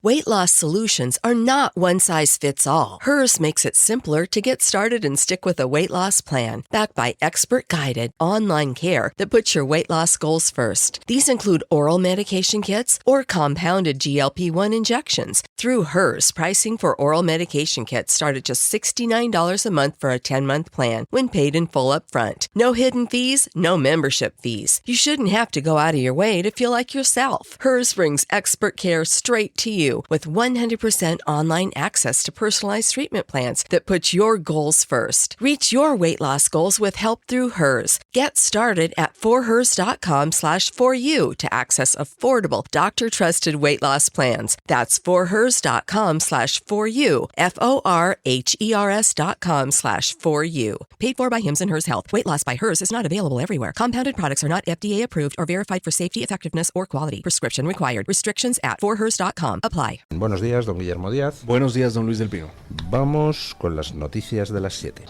Weight loss solutions are not one size fits all. Hers makes it simpler to get started and stick with a weight loss plan, backed by expert-guided online care that puts your weight loss goals first. These include oral medication kits or compounded GLP-1 injections. Through Hers, pricing for oral medication kits start at just $69 a month for a 10-month plan when paid in full upfront. No hidden fees, no membership fees. You shouldn't have to go out of your way to feel like yourself. Hers brings expert care straight to you with 100% online access to personalized treatment plans that put your goals first. Reach your weight loss goals with help through Hers. Get started at forhers.com/4u to access affordable, doctor-trusted weight loss plans. That's forhers.com/4u, forhers.com/4u. Paid for by Hims & Hers Health. Weight loss by Hers is not available everywhere. Compounded products are not FDA approved or verified for safety, effectiveness, or quality. Prescription required. Restrictions at forhers.com. Apply. Buenos días, don Guillermo Díaz. Buenos días, don Luis del Pino. Vamos con las noticias de las 7.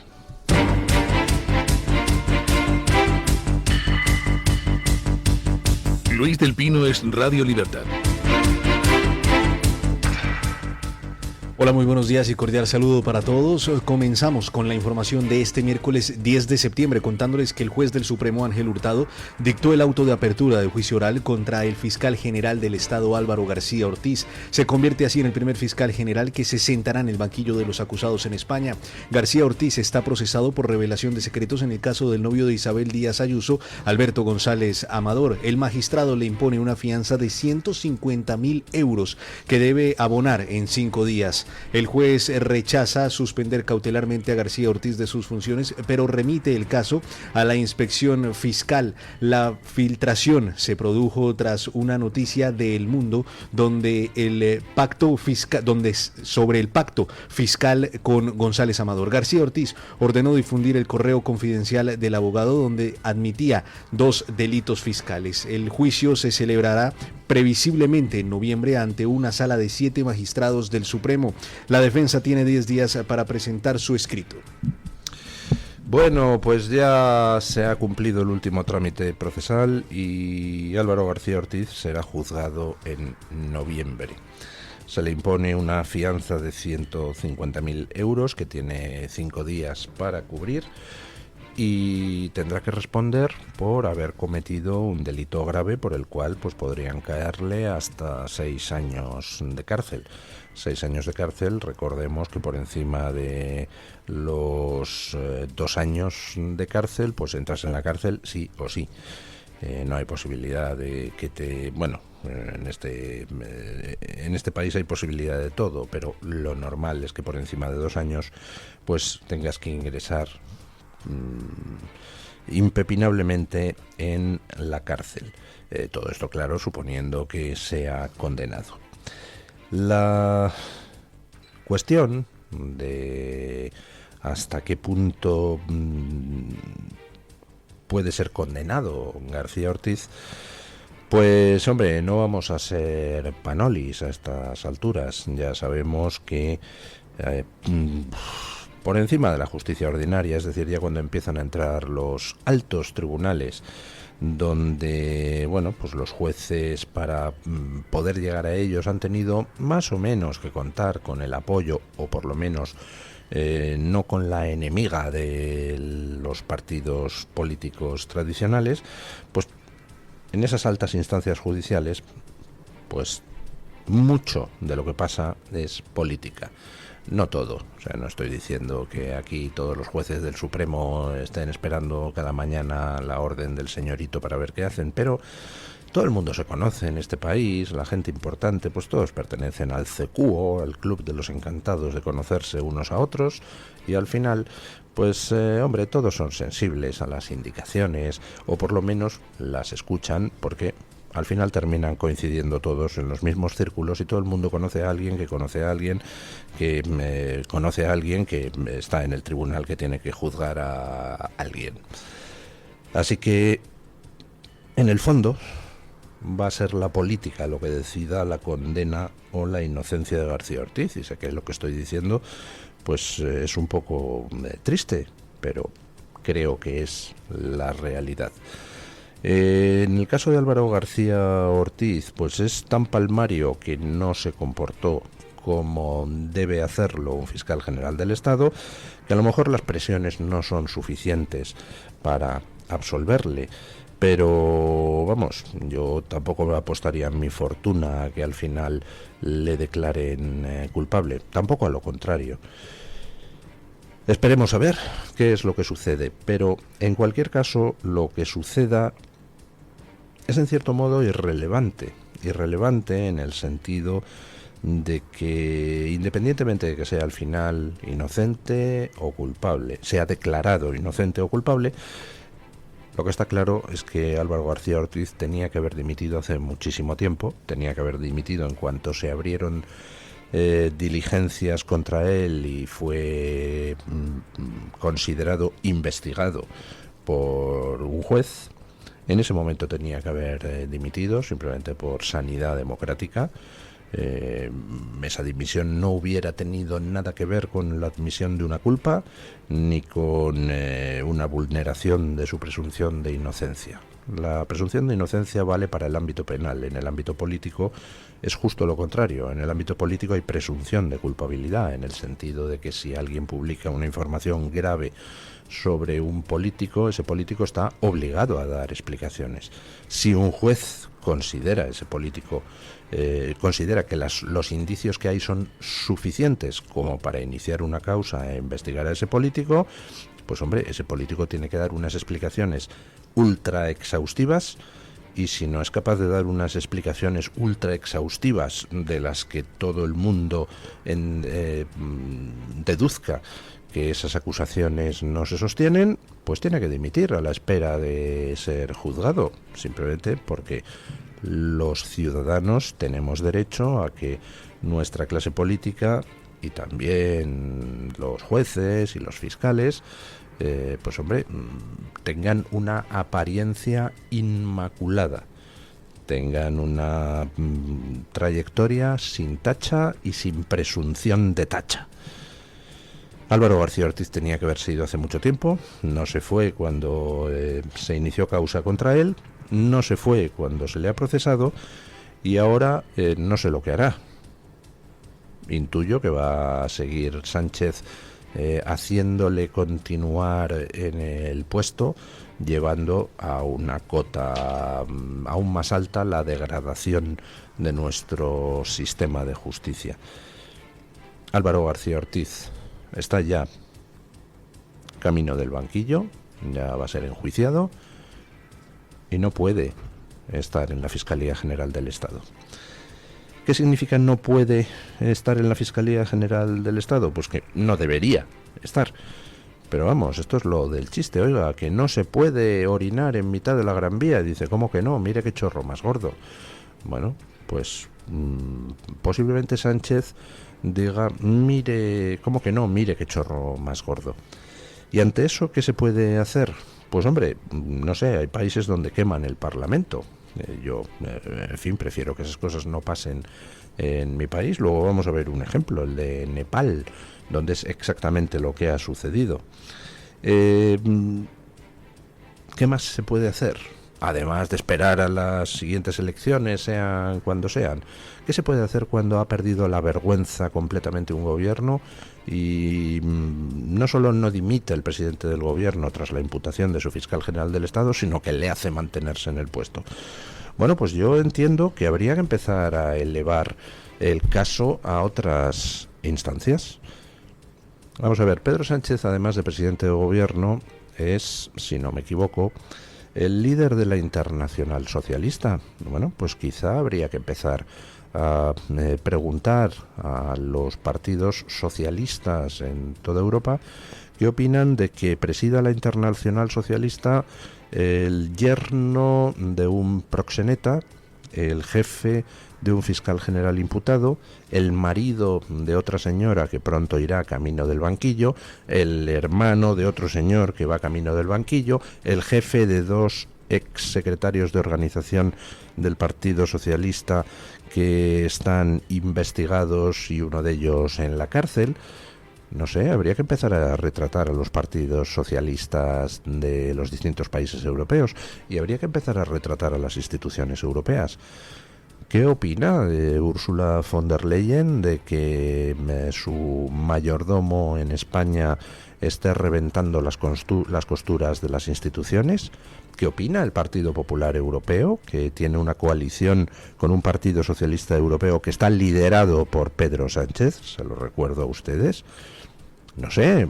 Luis del Pino es Radio Libertad. Hola, muy buenos días y cordial saludo para todos. Comenzamos con la información de este miércoles 10 de septiembre, contándoles que el juez del Supremo, Ángel Hurtado, dictó el auto de apertura de juicio oral contra el fiscal general del Estado, Álvaro García Ortiz. Se convierte así en el primer fiscal general que se sentará en el banquillo de los acusados en España. García Ortiz está procesado por revelación de secretos en el caso del novio de Isabel Díaz Ayuso, Alberto González Amador. El magistrado le impone una fianza de 150.000 euros que debe abonar en 5 días. El juez rechaza suspender cautelarmente a García Ortiz de sus funciones, pero remite el caso a la inspección fiscal. La filtración se produjo tras una noticia de El Mundo donde sobre el pacto fiscal con González Amador. García Ortiz ordenó difundir el correo confidencial del abogado donde admitía 2 delitos fiscales. El juicio se celebrará previsiblemente en noviembre ante una sala de 7 magistrados del Supremo. La defensa tiene 10 días para presentar su escrito. Bueno, pues ya se ha cumplido el último trámite procesal y Álvaro García Ortiz será juzgado en noviembre. Se le impone una fianza de 150.000 euros que tiene 5 días para cubrir y tendrá que responder por haber cometido un delito grave por el cual pues podrían caerle hasta 6 años de cárcel. 6 años de cárcel, recordemos que por encima de los 2 años de cárcel, pues entras en la cárcel sí o sí. No hay posibilidad de que te... Bueno, en este país hay posibilidad de todo, pero lo normal es que por encima de 2 años pues tengas que ingresar impepinablemente en la cárcel. Todo esto, claro, suponiendo que sea condenado. La cuestión de hasta qué punto puede ser condenado García Ortiz, pues hombre, no vamos a ser panolis a estas alturas. Ya sabemos que por encima de la justicia ordinaria, es decir, ya cuando empiezan a entrar los altos tribunales, donde, bueno, pues los jueces para poder llegar a ellos han tenido más o menos que contar con el apoyo, o por lo menos no con la enemiga de los partidos políticos tradicionales, pues en esas altas instancias judiciales, pues mucho de lo que pasa es política. No todo, o sea, no estoy diciendo que aquí todos los jueces del Supremo estén esperando cada mañana la orden del señorito para ver qué hacen, pero todo el mundo se conoce en este país, la gente importante, pues todos pertenecen al CECUO, al Club de los Encantados de conocerse unos a otros, y al final, pues hombre, todos son sensibles a las indicaciones, o por lo menos las escuchan, porque al final terminan coincidiendo todos en los mismos círculos y todo el mundo conoce a alguien que conoce a alguien que conoce a alguien que está en el tribunal que tiene que juzgar a alguien. Así que, en el fondo, va a ser la política lo que decida la condena o la inocencia de García Ortiz. Y sé que lo que estoy diciendo pues es un poco triste, pero creo que es la realidad. En el caso de Álvaro García Ortiz, pues es tan palmario que no se comportó como debe hacerlo un fiscal general del Estado, que a lo mejor las presiones no son suficientes para absolverle. Pero vamos, yo tampoco me apostaría mi fortuna a que al final le declaren culpable, tampoco a lo contrario. Esperemos a ver qué es lo que sucede, pero en cualquier caso lo que suceda es en cierto modo irrelevante en el sentido de que independientemente de que sea al final inocente o culpable, sea declarado inocente o culpable, lo que está claro es que Álvaro García Ortiz tenía que haber dimitido hace muchísimo tiempo, tenía que haber dimitido en cuanto se abrieron diligencias contra él y fue considerado investigado por un juez. En ese momento tenía que haber dimitido simplemente por sanidad democrática. Esa dimisión no hubiera tenido nada que ver con la admisión de una culpa ni con una vulneración de su presunción de inocencia. La presunción de inocencia vale para el ámbito penal. En el ámbito político es justo lo contrario. En el ámbito político hay presunción de culpabilidad, en el sentido de que si alguien publica una información grave sobre un político, ese político está obligado a dar explicaciones. Si un juez considera ese político, considera que los indicios que hay son suficientes como para iniciar una causa e investigar a ese político, pues hombre, ese político tiene que dar unas explicaciones ultra exhaustivas, y si no es capaz de dar unas explicaciones ultra exhaustivas de las que todo el mundo deduzca que esas acusaciones no se sostienen, pues tiene que dimitir a la espera de ser juzgado, simplemente porque los ciudadanos tenemos derecho a que nuestra clase política y también los jueces y los fiscales pues hombre, tengan una apariencia inmaculada, tengan una trayectoria sin tacha y sin presunción de tacha. Álvaro García Ortiz tenía que haberse ido hace mucho tiempo, no se fue cuando se inició causa contra él, no se fue cuando se le ha procesado y ahora no sé lo que hará. Intuyo que va a seguir Sánchez haciéndole continuar en el puesto, llevando a una cota aún más alta la degradación de nuestro sistema de justicia. Álvaro García Ortiz está ya camino del banquillo, ya va a ser enjuiciado y no puede estar en la Fiscalía General del Estado. ¿Qué significa no puede estar en la Fiscalía General del Estado? Pues que no debería estar. Pero vamos, esto es lo del chiste, oiga, que no se puede orinar en mitad de la Gran Vía. Dice, ¿cómo que no? Mire qué chorro más gordo. Bueno, pues posiblemente Sánchez diga, mire, ¿cómo que no? Mire qué chorro más gordo. Y ante eso, ¿qué se puede hacer? Pues hombre, no sé, hay países donde queman el Parlamento. Yo, en fin, prefiero que esas cosas no pasen en mi país. Luego vamos a ver un ejemplo, el de Nepal, donde es exactamente lo que ha sucedido. ¿Qué más se puede hacer? Además de esperar a las siguientes elecciones, sean cuando sean. ¿Qué se puede hacer cuando ha perdido la vergüenza completamente un gobierno y no solo no dimite el presidente del gobierno tras la imputación de su fiscal general del Estado, sino que le hace mantenerse en el puesto? Bueno, pues yo entiendo que habría que empezar a elevar el caso a otras instancias. Vamos a ver, Pedro Sánchez, además de presidente de gobierno, es, si no me equivoco, el líder de la Internacional Socialista. Bueno, pues quizá habría que empezar a preguntar a los partidos socialistas en toda Europa qué opinan de que presida la Internacional Socialista el yerno de un proxeneta, el jefe de un fiscal general imputado, el marido de otra señora que pronto irá camino del banquillo, el hermano de otro señor que va camino del banquillo, el jefe de dos ex secretarios de organización del Partido Socialista que están investigados y uno de ellos en la cárcel. No sé, habría que empezar a retratar a los partidos socialistas de los distintos países europeos y habría que empezar a retratar a las instituciones europeas. ¿Qué opina de Ursula von der Leyen de que su mayordomo en España esté reventando las costuras de las instituciones? ¿Qué opina el Partido Popular Europeo, que tiene una coalición con un Partido Socialista Europeo que está liderado por Pedro Sánchez? Se lo recuerdo a ustedes. No sé,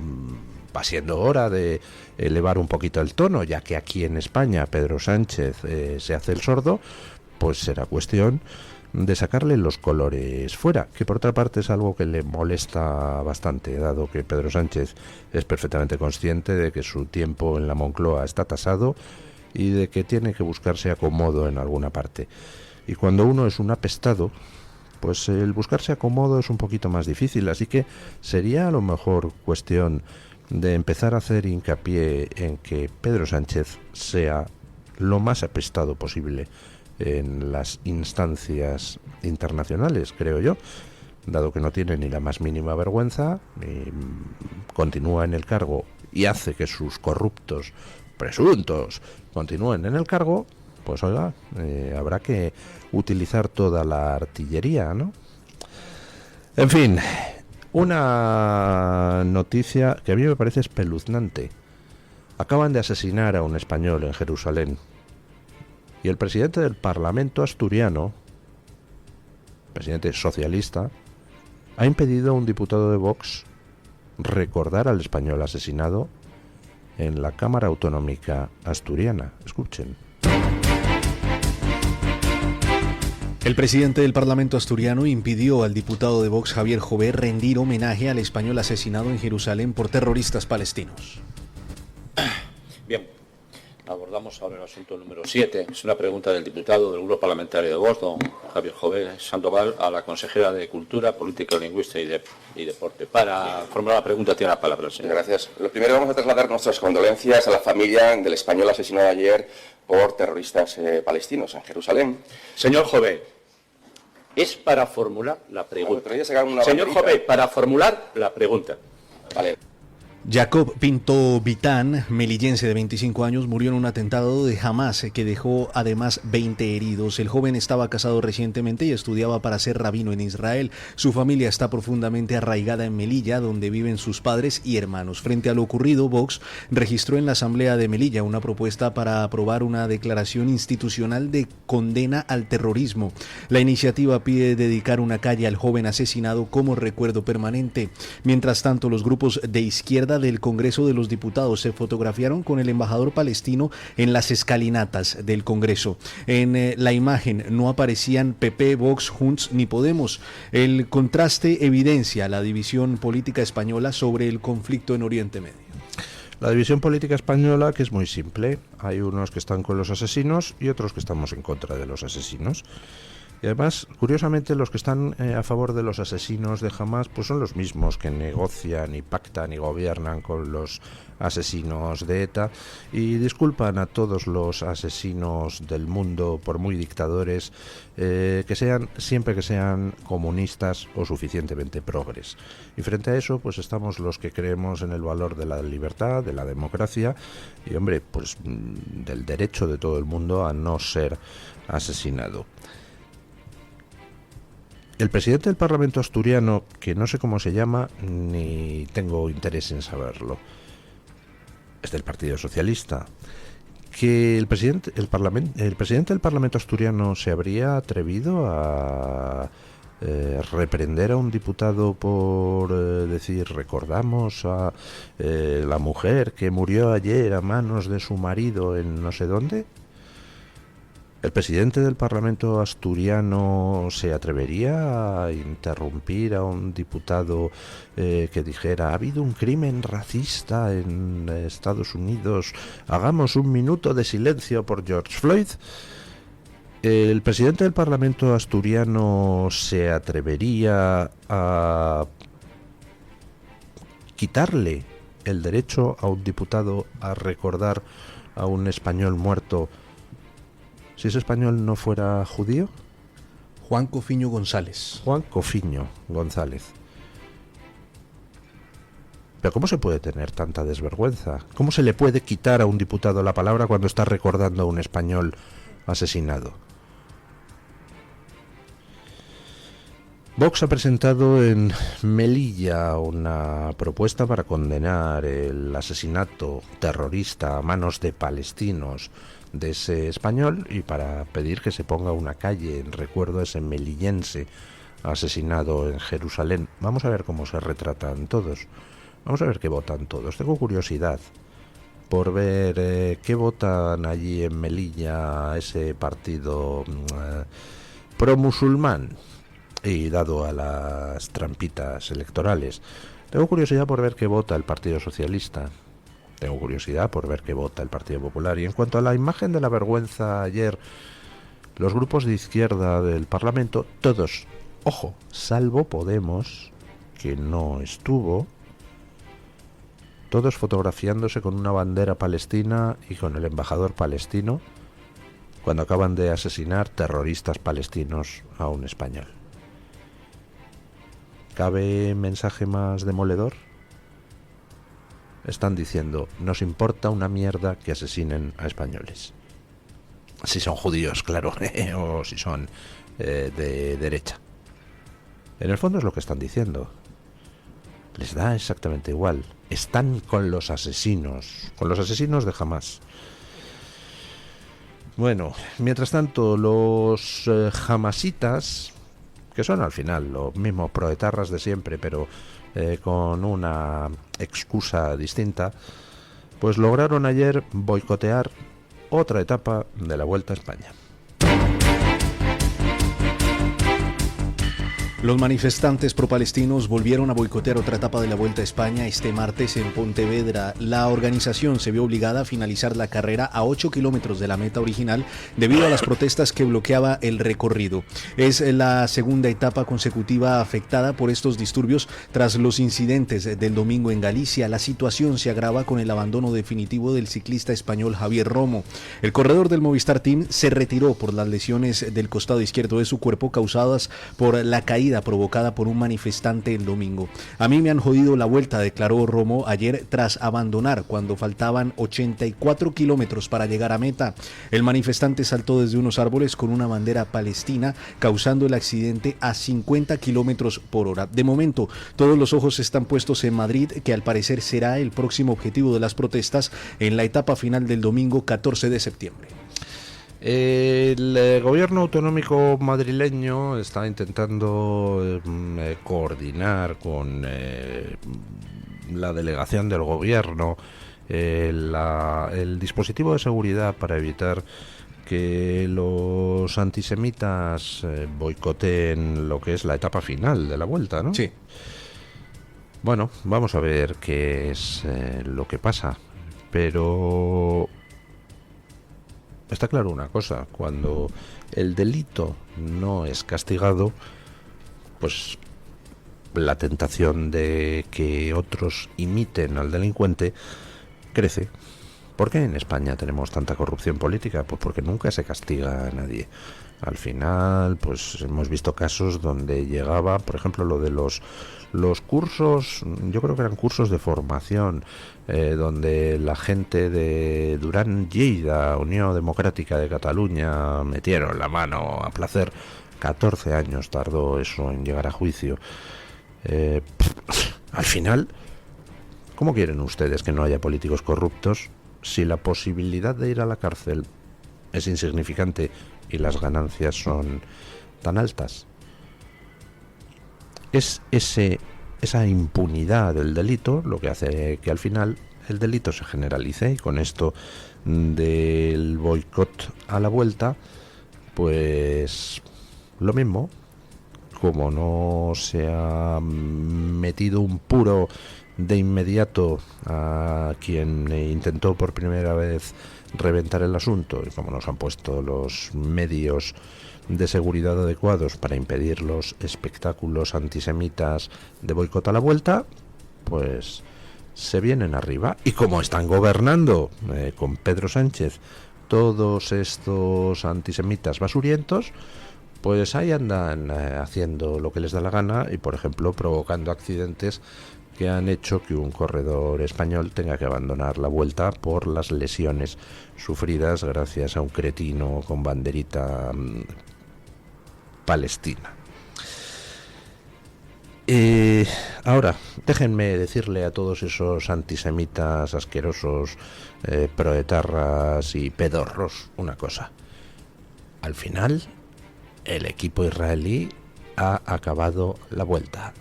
va siendo hora de elevar un poquito el tono, ya que aquí en España Pedro Sánchez se hace el sordo, pues será cuestión de sacarle los colores fuera, que por otra parte es algo que le molesta bastante, dado que Pedro Sánchez es perfectamente consciente de que su tiempo en la Moncloa está tasado y de que tiene que buscarse acomodo en alguna parte. Y cuando uno es un apestado, pues el buscarse acomodo es un poquito más difícil, así que sería a lo mejor cuestión de empezar a hacer hincapié en que Pedro Sánchez sea lo más apestado posible en las instancias internacionales, creo yo, dado que no tiene ni la más mínima vergüenza, continúa en el cargo y hace que sus corruptos presuntos continúen en el cargo. Pues oiga, habrá que utilizar toda la artillería, ¿no? En fin, una noticia que a mí me parece espeluznante. Acaban de asesinar a un español en Jerusalén. Y el presidente del Parlamento asturiano, presidente socialista, ha impedido a un diputado de Vox recordar al español asesinado en la Cámara Autonómica asturiana. Escuchen. El presidente del Parlamento asturiano impidió al diputado de Vox, Javier Jové, rendir homenaje al español asesinado en Jerusalén por terroristas palestinos. Bien, abordamos ahora el asunto número 7. Es una pregunta del diputado del Grupo Parlamentario de Vox, don Javier Jové Sandoval, a la consejera de Cultura, Política Lingüística y Deporte. Para formular la pregunta tiene la palabra el señor. Gracias. Lo primero, vamos a trasladar nuestras condolencias a la familia del español asesinado ayer por terroristas palestinos en Jerusalén. Señor Jové, es para formular la pregunta. Señor Jové, para formular la pregunta. Vale. Jacob Pinto Vitán, melillense de 25 años, murió en un atentado de Hamás que dejó además 20 heridos. El joven estaba casado recientemente y estudiaba para ser rabino en Israel. Su familia está profundamente arraigada en Melilla, donde viven sus padres y hermanos. Frente a lo ocurrido, Vox registró en la Asamblea de Melilla una propuesta para aprobar una declaración institucional de condena al terrorismo. La iniciativa pide dedicar una calle al joven asesinado como recuerdo permanente. Mientras tanto, los grupos de izquierda del Congreso de los Diputados se fotografiaron con el embajador palestino en las escalinatas del Congreso. En la imagen no aparecían PP, Vox, Junts ni Podemos. El contraste evidencia la división política española sobre el conflicto en Oriente Medio. La división política española, que es muy simple. Hay unos que están con los asesinos y otros que estamos en contra de los asesinos. Y además, curiosamente, los que están a favor de los asesinos de Hamás pues son los mismos que negocian y pactan y gobiernan con los asesinos de ETA y disculpan a todos los asesinos del mundo, por muy dictadores que sean, siempre que sean comunistas o suficientemente progres. Y frente a eso, pues estamos los que creemos en el valor de la libertad, de la democracia y, hombre, pues del derecho de todo el mundo a no ser asesinado. El presidente del Parlamento asturiano, que no sé cómo se llama, ni tengo interés en saberlo, es del Partido Socialista, que el presidente del Parlamento asturiano se habría atrevido a reprender a un diputado por decir, recordamos a la mujer que murió ayer a manos de su marido en no sé dónde. ¿El presidente del Parlamento asturiano se atrevería a interrumpir a un diputado que dijera ha habido un crimen racista en Estados Unidos, hagamos un minuto de silencio por George Floyd? ¿El presidente del Parlamento asturiano se atrevería a quitarle el derecho a un diputado a recordar a un español muerto si ese español no fuera judío? Juan Cofiño González. Juan Cofiño González. Pero ¿cómo se puede tener tanta desvergüenza? ¿Cómo se le puede quitar a un diputado la palabra cuando está recordando a un español asesinado? Vox ha presentado en Melilla una propuesta para condenar el asesinato terrorista a manos de palestinos de ese español y para pedir que se ponga una calle en recuerdo a ese melillense asesinado en Jerusalén. Vamos a ver cómo se retratan todos. Vamos a ver qué votan todos. Tengo curiosidad por ver qué votan allí en Melilla ese partido pro-musulmán. Y dado a las trampitas electorales, tengo curiosidad por ver qué vota el Partido Socialista. Tengo curiosidad por ver qué vota el Partido Popular. Y en cuanto a la imagen de la vergüenza ayer, los grupos de izquierda del Parlamento, todos, ojo, salvo Podemos, que no estuvo, todos fotografiándose con una bandera palestina y con el embajador palestino cuando acaban de asesinar terroristas palestinos a un español. ¿Cabe mensaje más demoledor? Están diciendo, nos importa una mierda que asesinen a españoles. Si son judíos, claro, o si son de derecha. En el fondo es lo que están diciendo. Les da exactamente igual. Están con los asesinos de Hamás. Bueno, mientras tanto, los hamasitas, que son al final los mismos proetarras de siempre, pero con una excusa distinta, pues lograron ayer boicotear otra etapa de la Vuelta a España. Los manifestantes pro-palestinos volvieron a boicotear otra etapa de la Vuelta a España este martes en Pontevedra. La organización se vio obligada a finalizar la carrera a 8 kilómetros de la meta original debido a las protestas que bloqueaba el recorrido. Es la segunda etapa consecutiva afectada por estos disturbios tras los incidentes del domingo en Galicia. La situación se agrava con el abandono definitivo del ciclista español Javier Romo. El corredor del Movistar Team se retiró por las lesiones del costado izquierdo de su cuerpo causadas por la caída provocada por un manifestante el domingo. A mí me han jodido la vuelta, declaró Romo ayer tras abandonar cuando faltaban 84 kilómetros para llegar a meta. El manifestante saltó desde unos árboles con una bandera palestina, causando el accidente a 50 kilómetros por hora. De momento, todos los ojos están puestos en Madrid, que al parecer será el próximo objetivo de las protestas en la etapa final del domingo 14 de septiembre. El gobierno autonómico madrileño está intentando coordinar con la delegación del gobierno el dispositivo de seguridad para evitar que los antisemitas boicoteen lo que es la etapa final de la vuelta, ¿no? Sí. Bueno, vamos a ver qué es lo que pasa, pero está claro una cosa: cuando el delito no es castigado, pues la tentación de que otros imiten al delincuente crece. ¿Por qué en España tenemos tanta corrupción política? Pues porque nunca se castiga a nadie. Al final, pues hemos visto casos donde llegaba, por ejemplo, lo de los cursos, yo creo que eran cursos de formación, donde la gente de Duran Lleida, Unión Democrática de Cataluña, metieron la mano a placer. 14 años tardó eso en llegar a juicio. Al final, ¿cómo quieren ustedes que no haya políticos corruptos si la posibilidad de ir a la cárcel es insignificante y las ganancias son tan altas? Es esa impunidad del delito lo que hace que al final el delito se generalice, y con esto del boicot a la vuelta, pues lo mismo. Como no se ha metido un puro de inmediato a quien intentó por primera vez reventar el asunto, y como nos han puesto los medios de seguridad adecuados para impedir los espectáculos antisemitas de boicot a la vuelta, pues se vienen arriba. Y como están gobernando con Pedro Sánchez todos estos antisemitas basurientos, pues ahí andan haciendo lo que les da la gana y, por ejemplo, provocando accidentes que han hecho que un corredor español tenga que abandonar la Vuelta por las lesiones sufridas gracias a un cretino con banderita palestina. Ahora, déjenme decirle a todos esos antisemitas asquerosos, proetarras y pedorros una cosa. Al final, el equipo israelí ha acabado la Vuelta.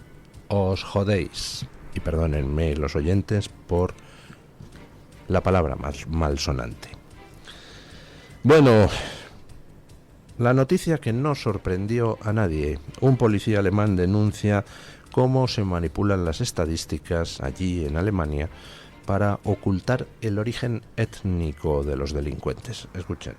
Os jodéis. Y perdónenme los oyentes por la palabra más malsonante. Bueno, la noticia que no sorprendió a nadie. Un policía alemán denuncia cómo se manipulan las estadísticas allí en Alemania para ocultar el origen étnico de los delincuentes. Escuchen.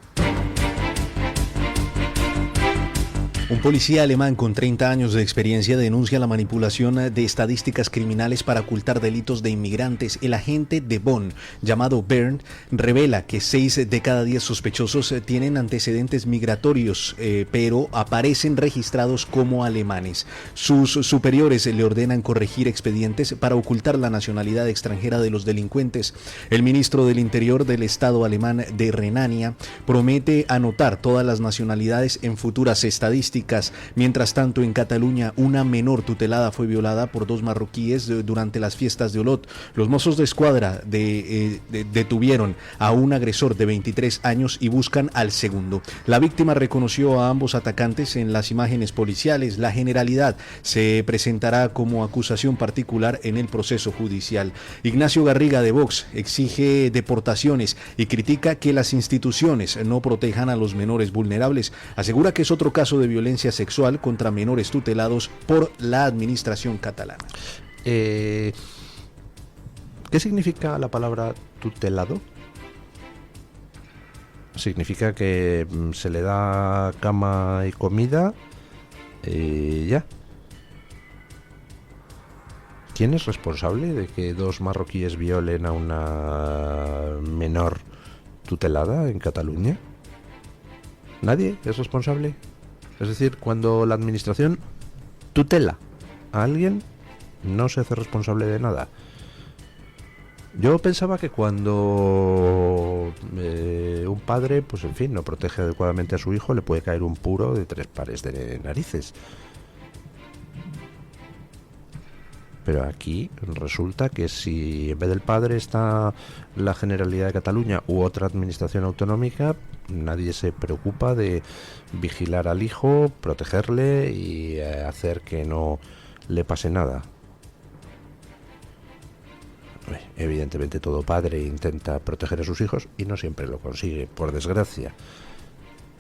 Un policía alemán con 30 años de experiencia denuncia la manipulación de estadísticas criminales para ocultar delitos de inmigrantes. El agente de Bonn, llamado Bernd, revela que 6 de cada 10 sospechosos tienen antecedentes migratorios, pero aparecen registrados como alemanes. Sus superiores le ordenan corregir expedientes para ocultar la nacionalidad extranjera de los delincuentes. El ministro del Interior del Estado alemán de Renania promete anotar todas las nacionalidades en futuras estadísticas. Mientras tanto, en Cataluña, una menor tutelada fue violada por 2 marroquíes durante las fiestas de Olot. Los Mossos de Escuadra detuvieron a un agresor de 23 años y buscan al segundo. La víctima reconoció a ambos atacantes en las imágenes policiales. La Generalidad se presentará como acusación particular en el proceso judicial. Ignacio Garriga de Vox exige deportaciones y critica que las instituciones no protejan a los menores vulnerables. Asegura que es otro caso de violencia sexual contra menores tutelados por la administración catalana. ¿Qué significa la palabra tutelado? Significa que se le da cama y comida y ya. ¿Quién es responsable de que 2 marroquíes violen a una menor tutelada en Cataluña? ¿Nadie es responsable? Es decir, cuando la administración tutela a alguien, no se hace responsable de nada. Yo pensaba que cuando un padre, pues en fin, no protege adecuadamente a su hijo, le puede caer un puro de 3 pares de narices. Pero aquí resulta que si en vez del padre está la Generalidad de Cataluña u otra administración autonómica, nadie se preocupa de vigilar al hijo, protegerle y hacer que no le pase nada. Evidentemente todo padre intenta proteger a sus hijos y no siempre lo consigue, por desgracia.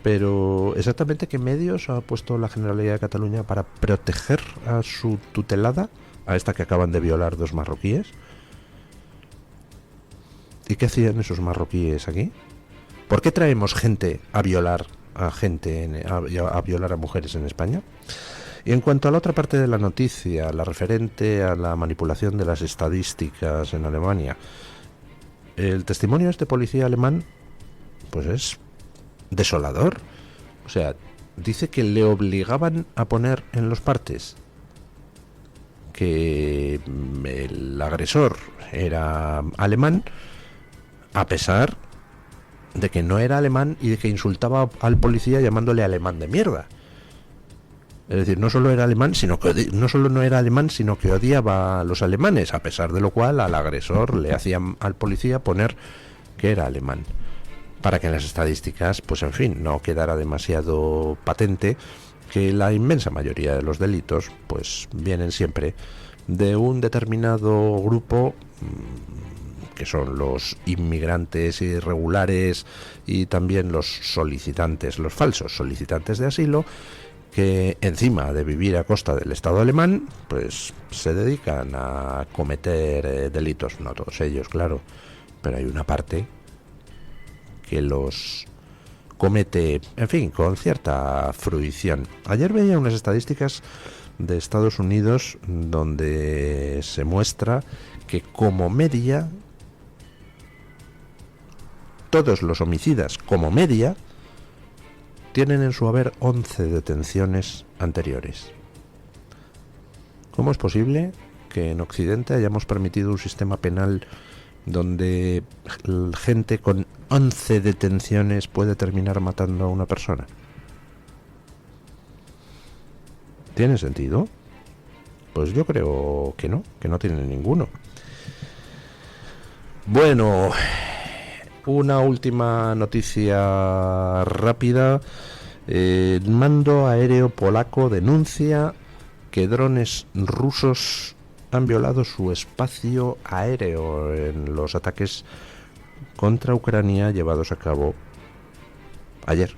Pero ¿exactamente qué medios ha puesto la Generalidad de Cataluña para proteger a su tutelada, a esta que acaban de violar 2 marroquíes? ¿Y qué hacían esos marroquíes aquí? ¿Por qué traemos gente a violar a violar a mujeres en España? Y en cuanto a la otra parte de la noticia, la referente a la manipulación de las estadísticas en Alemania, el testimonio de este policía alemán pues es desolador. O sea, dice que le obligaban a poner en los partes que el agresor era alemán, a pesar de que no era alemán y de que insultaba al policía llamándole alemán de mierda. Es decir, no solo era alemán, sino que no solo no era alemán, sino que odiaba a los alemanes, a pesar de lo cual al agresor le hacían al policía poner que era alemán, para que en las estadísticas, pues en fin, no quedara demasiado patente que la inmensa mayoría de los delitos pues vienen siempre de un determinado grupo, que son los inmigrantes irregulares y también los solicitantes, los falsos solicitantes de asilo, que encima de vivir a costa del Estado alemán, pues se dedican a cometer delitos, no todos ellos, claro, pero hay una parte que los comete, en fin, con cierta fruición. Ayer veía unas estadísticas de Estados Unidos donde se muestra que como media, todos los homicidas como media tienen en su haber 11 detenciones anteriores. ¿Cómo es posible que en Occidente hayamos permitido un sistema penal donde gente con 11 detenciones puede terminar matando a una persona? ¿Tiene sentido? Pues yo creo que no tiene ninguno. Bueno, una última noticia rápida. El mando aéreo polaco denuncia que drones rusos han violado su espacio aéreo en los ataques contra Ucrania llevados a cabo ayer.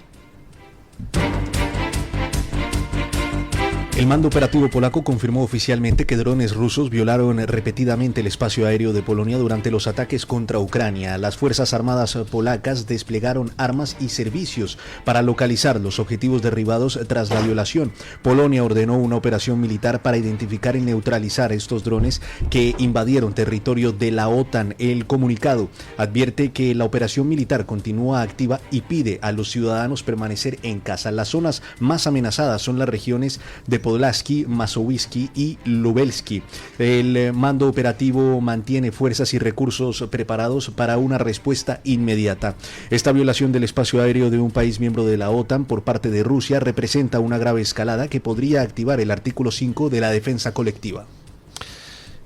El mando operativo polaco confirmó oficialmente que drones rusos violaron repetidamente el espacio aéreo de Polonia durante los ataques contra Ucrania. Las Fuerzas Armadas polacas desplegaron armas y servicios para localizar los objetivos derribados tras la violación. Polonia ordenó una operación militar para identificar y neutralizar estos drones que invadieron territorio de la OTAN. El comunicado advierte que la operación militar continúa activa y pide a los ciudadanos permanecer en casa. Las zonas más amenazadas son las regiones de Podlaski, Mazowiecki y Lubelski. El mando operativo mantiene fuerzas y recursos preparados para una respuesta inmediata. Esta violación del espacio aéreo de un país miembro de la OTAN por parte de Rusia representa una grave escalada que podría activar el artículo 5 de la defensa colectiva.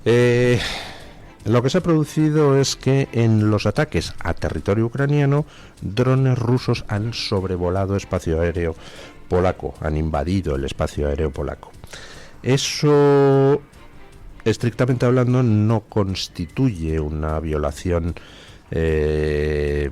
Lo que se ha producido es que en los ataques a territorio ucraniano, drones rusos han sobrevolado espacio aéreo polaco, han invadido el espacio aéreo polaco. Eso, estrictamente hablando, no constituye una violación que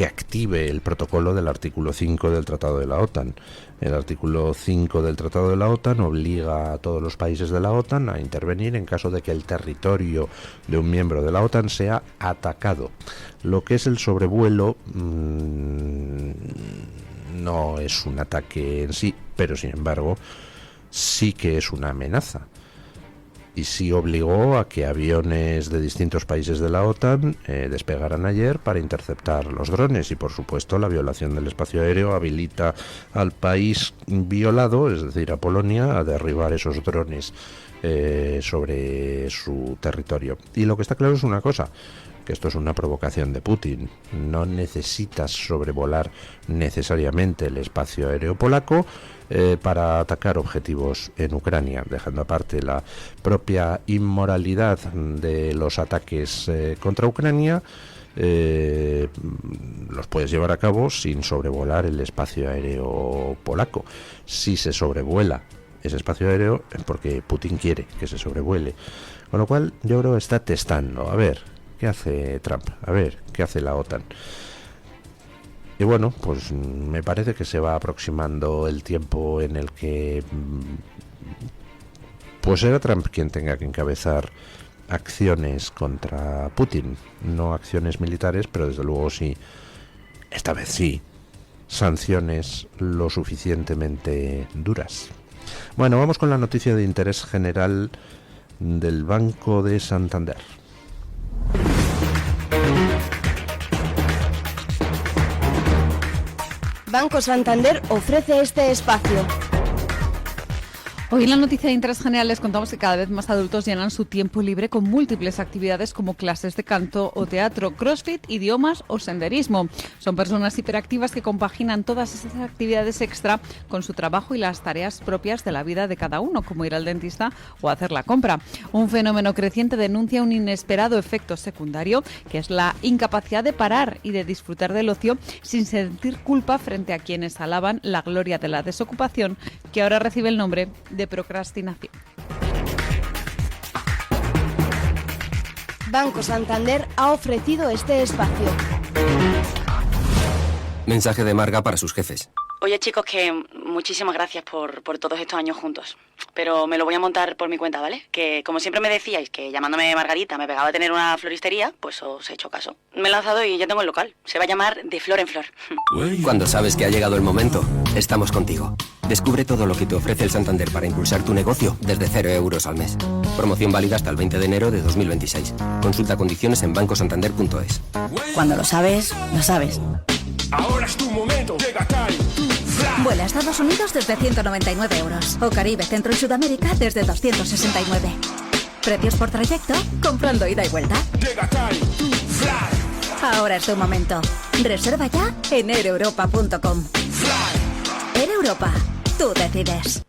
active el protocolo del artículo 5 del Tratado de la OTAN. El artículo 5 del Tratado de la OTAN obliga a todos los países de la OTAN a intervenir en caso de que el territorio de un miembro de la OTAN sea atacado. Lo que es el sobrevuelo no es un ataque en sí, pero sin embargo sí que es una amenaza. Y sí obligó a que aviones de distintos países de la OTAN despegaran ayer para interceptar los drones. Y por supuesto la violación del espacio aéreo habilita al país violado, es decir, a Polonia, a derribar esos drones sobre su territorio. Y lo que está claro es una cosa, que esto es una provocación de Putin. No necesitas sobrevolar necesariamente el espacio aéreo polaco para atacar objetivos en Ucrania, dejando aparte la propia inmoralidad de los ataques contra Ucrania. Los puedes llevar a cabo sin sobrevolar el espacio aéreo polaco. Si se sobrevuela ese espacio aéreo es porque Putin quiere que se sobrevuele, con lo cual yo creo que está testando a ver qué hace Trump, a ver qué hace la OTAN. Y bueno, pues me parece que se va aproximando el tiempo en el que pues será Trump quien tenga que encabezar acciones contra Putin, no acciones militares, pero desde luego sí, esta vez sí, sanciones lo suficientemente duras. Bueno, vamos con la noticia de interés general del Banco de Santander. Banco Santander ofrece este espacio. Hoy en la noticia de interés general les contamos que cada vez más adultos llenan su tiempo libre con múltiples actividades como clases de canto o teatro, crossfit, idiomas o senderismo. Son personas hiperactivas que compaginan todas esas actividades extra con su trabajo y las tareas propias de la vida de cada uno, como ir al dentista o hacer la compra. Un fenómeno creciente denuncia un inesperado efecto secundario, que es la incapacidad de parar y de disfrutar del ocio sin sentir culpa frente a quienes alaban la gloria de la desocupación, que ahora recibe el nombre de procrastinación. Banco Santander ha ofrecido este espacio. Mensaje de Marga para sus jefes. Oye, chicos, que muchísimas gracias por todos estos años juntos. Pero me lo voy a montar por mi cuenta, ¿vale? Que como siempre me decíais que llamándome Margarita me pegaba a tener una floristería, pues os he hecho caso. Me he lanzado y ya tengo el local. Se va a llamar De Flor en Flor. Cuando sabes que ha llegado el momento, estamos contigo. Descubre todo lo que te ofrece el Santander para impulsar tu negocio desde 0 euros al mes. Promoción válida hasta el 20 de enero de 2026. Consulta condiciones en bancosantander.es. Cuando lo sabes, lo sabes. Ahora es tu momento, llega Kai, tu flash. Vuela a Estados Unidos desde 199 euros. O Caribe, Centro y Sudamérica desde 269. Precios por trayecto, comprando ida y vuelta. Ahora es tu momento. Reserva ya en aereuropa.com. Air Europa, tú decides.